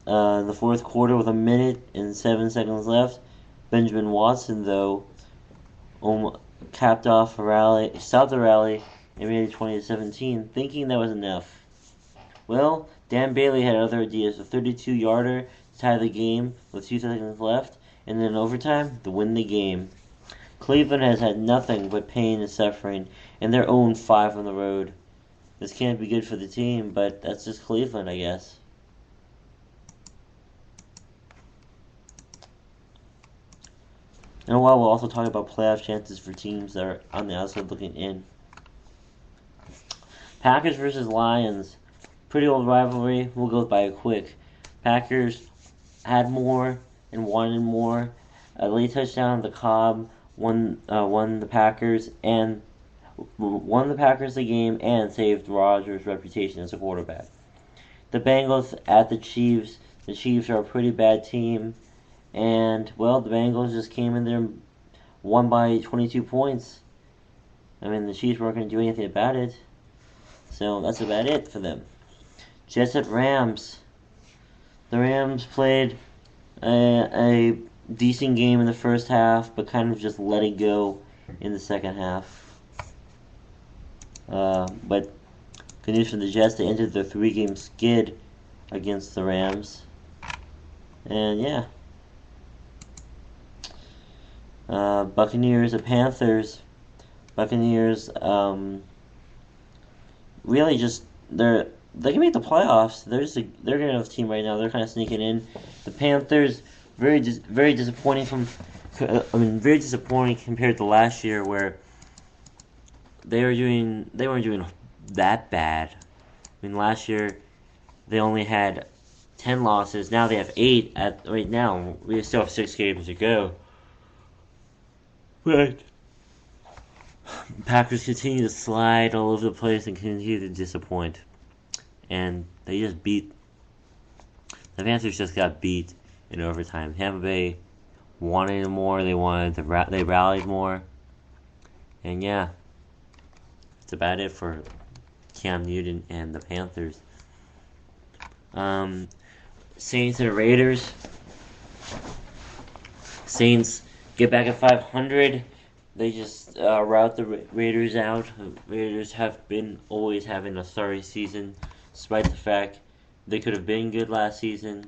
in the fourth quarter with 1 minute and 7 seconds left. Benjamin Watson, though, capped off a rally, stopped the rally, and made it 20-17, thinking that was enough. Well, Dan Bailey had other ideas, a 32-yarder to tie the game with 2 seconds left, and then overtime to win the game. Cleveland has had nothing but pain and suffering, and they're 0-5 on the road. This can't be good for the team, but that's just Cleveland, I guess. In a while, we'll also talk about playoff chances for teams that are on the outside looking in. Packers versus Lions. Pretty old rivalry. We'll go by it quick. Packers had more and wanted more. A late touchdown to Cobb won the Packers the game and saved Rodgers' reputation as a quarterback. The Bengals at the Chiefs. The Chiefs are a pretty bad team. And, well, the Bengals just came in there and won by 22 points. I mean, the Chiefs weren't going to do anything about it. So that's about it for them. Jets at Rams. The Rams played a decent game in the first half, but kind of just let it go in the second half. But good news for the Jets. They ended their 3-game skid against the Rams. And, yeah. Buccaneers at Panthers. Buccaneers, really just they can make the playoffs. They're a good enough team right now. They're kind of sneaking in. The Panthers, very disappointing very disappointing compared to last year where they weren't doing that bad. I mean, last year they only had 10 losses. Now they have 8 right now. We still have 6 games to go. But Packers continue to slide all over the place and continue to disappoint. And they just the Panthers just got beat in overtime. Tampa Bay wanted more. They rallied more. And yeah, that's about it for Cam Newton and the Panthers. Saints and Raiders. Saints get back at 500. They just rout the Raiders out. Raiders have been always having a sorry season, despite the fact they could have been good last season.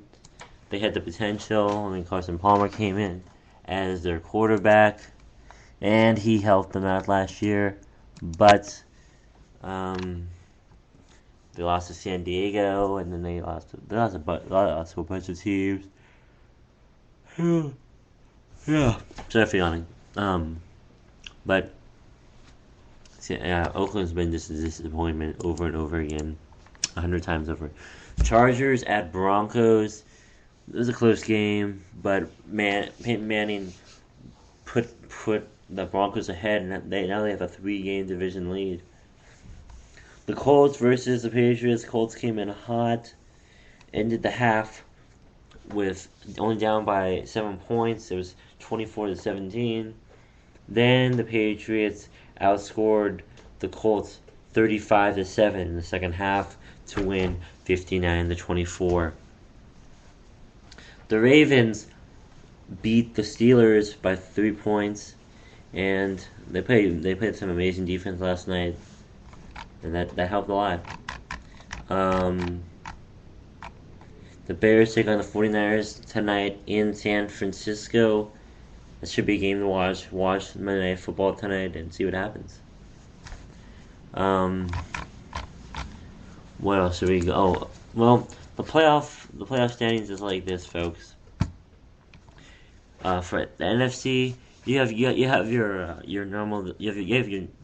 They had the potential. I mean, Carson Palmer came in as their quarterback, and he helped them out last year. But they lost to San Diego, and then they lost to a bunch of teams. Yeah, sorry yawning. But Oakland's been just a disappointment over and over again, 100 times over. Chargers at Broncos. It was a close game, but Peyton Manning put the Broncos ahead, and now they have a 3-game division lead. The Colts versus the Patriots. Colts came in hot, ended the half with only down by 7 points. It was 24-17. Then the Patriots outscored the Colts 35-7 in the second half to win 59-24. The Ravens beat the Steelers by 3 points, and they played some amazing defense last night, and that helped a lot. The Bears take on the 49ers tonight in San Francisco. That should be a game to watch. Watch Monday Night Football tonight and see what happens. What else should we go? Oh, well, the playoff standings is like this, folks. For the NFC, you have your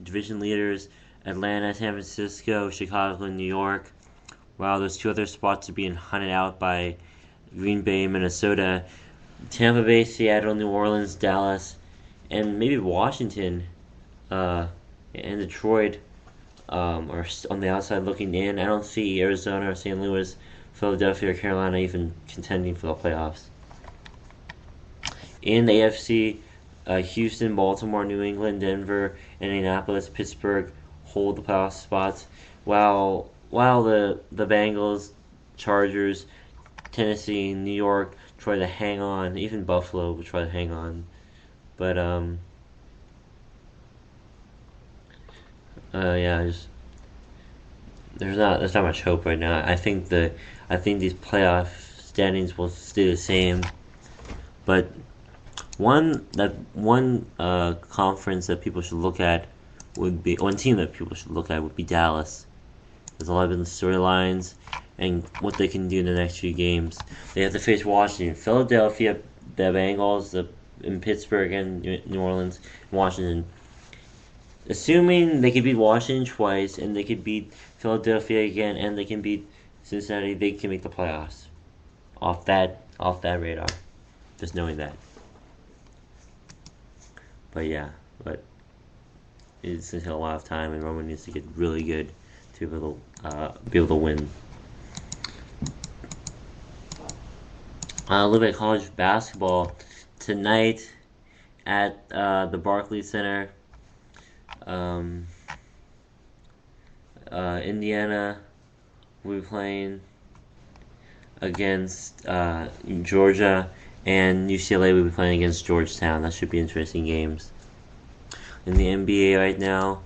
division leaders: Atlanta, San Francisco, Chicago, and New York. While there's 2 other spots are being hunted out by Green Bay, Minnesota, Tampa Bay, Seattle, New Orleans, Dallas, and maybe Washington and Detroit are on the outside looking in. I don't see Arizona or St. Louis, Philadelphia, or Carolina even contending for the playoffs. In the AFC, Houston, Baltimore, New England, Denver, Indianapolis, Pittsburgh hold the playoff spots, while the Bengals, Chargers, Tennessee, New York try to hang on. Even Buffalo will try to hang on. But yeah, there's not much hope right now. I think these playoff standings will stay the same. But one conference that people should look at would be one team that people should look at would be Dallas. There's a lot of storylines and what they can do in the next few games. They have to face Washington, Philadelphia, the Bengals, in Pittsburgh and New Orleans, and Washington. Assuming they could beat Washington twice and they could beat Philadelphia again and they can beat Cincinnati, they can make the playoffs. Off that radar. Just knowing that. But yeah, it's going to take a lot of time, and Roman needs to get really good to be able to win. A little bit of college basketball tonight at the Barclays Center. Indiana will be playing against Georgia, and UCLA will be playing against Georgetown. That should be interesting games. In the NBA right now,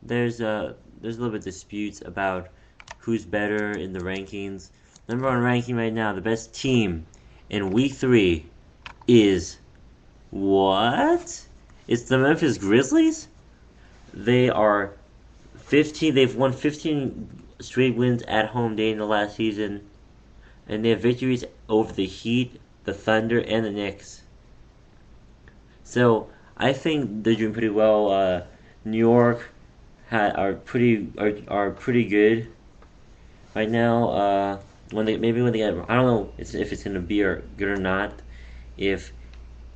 there's a little bit of disputes about who's better in the rankings. Number one ranking right now, the best team in Week 3 is what? It's the Memphis Grizzlies? They are 15. They've won 15 straight wins at home dating the last season, and they have victories over the Heat, the Thunder, and the Knicks. So I think they're doing pretty well. New York are pretty good right now. When they get, I don't know if it's gonna be good or not. If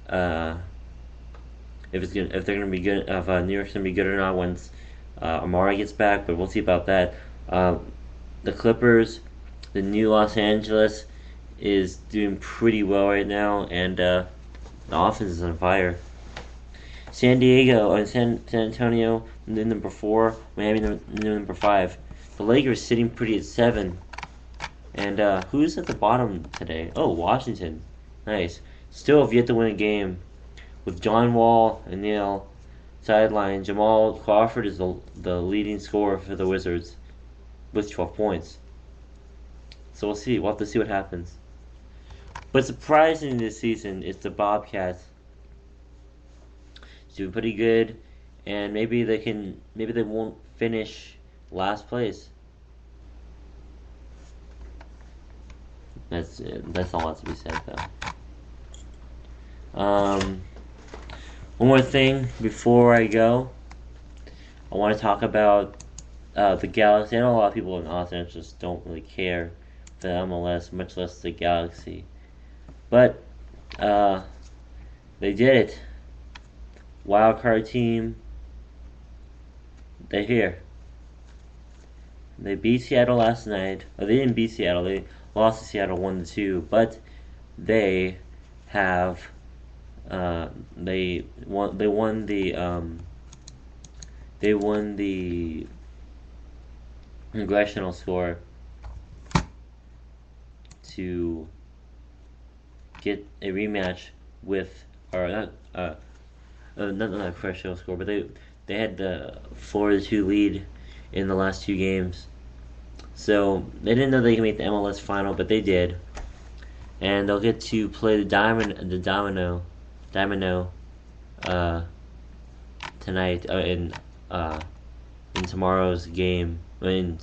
they're gonna be good, if New York's gonna be good or not once Amari gets back, but we'll see about that. The Clippers, the new Los Angeles, is doing pretty well right now, and the offense is on fire. San Diego and San Antonio, number 4, Miami, number 5. The Lakers sitting pretty at 7. And who's at the bottom today? Oh, Washington. Nice. Still have yet to win a game. With John Wall and Neil sideline, Jamal Crawford is the leading scorer for the Wizards with 12 points. So we'll see. We'll have to see what happens. But surprising this season is the Bobcats. Doing pretty good, and maybe they won't finish last place. That's all that's to be said though. One more thing before I go, I want to talk about the Galaxy. I know a lot of people in Los Angeles don't really care for the MLS, much less the Galaxy, but they did it. Wildcard team, they're here. They beat Seattle last night. Oh, they didn't beat Seattle. They lost to Seattle 1-2, but they have they won the congressional score to get a rematch with, or not a congressional score, but they had the 4-2 lead in the last 2 games. So they didn't know they could make the MLS final, but they did. And they'll get to play the Domino tonight in tomorrow's game, in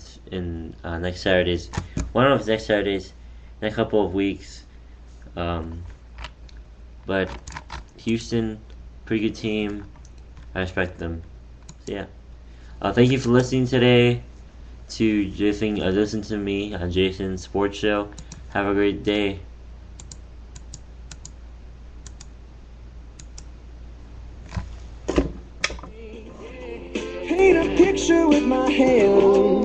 next Saturday's. Well, I don't know if it's next Saturday's, in a couple of weeks. But Houston, pretty good team. I respect them. So yeah. Thank you for listening today to listen to me on Jason's Sports Show. Have a great day. Paint a picture with my hands.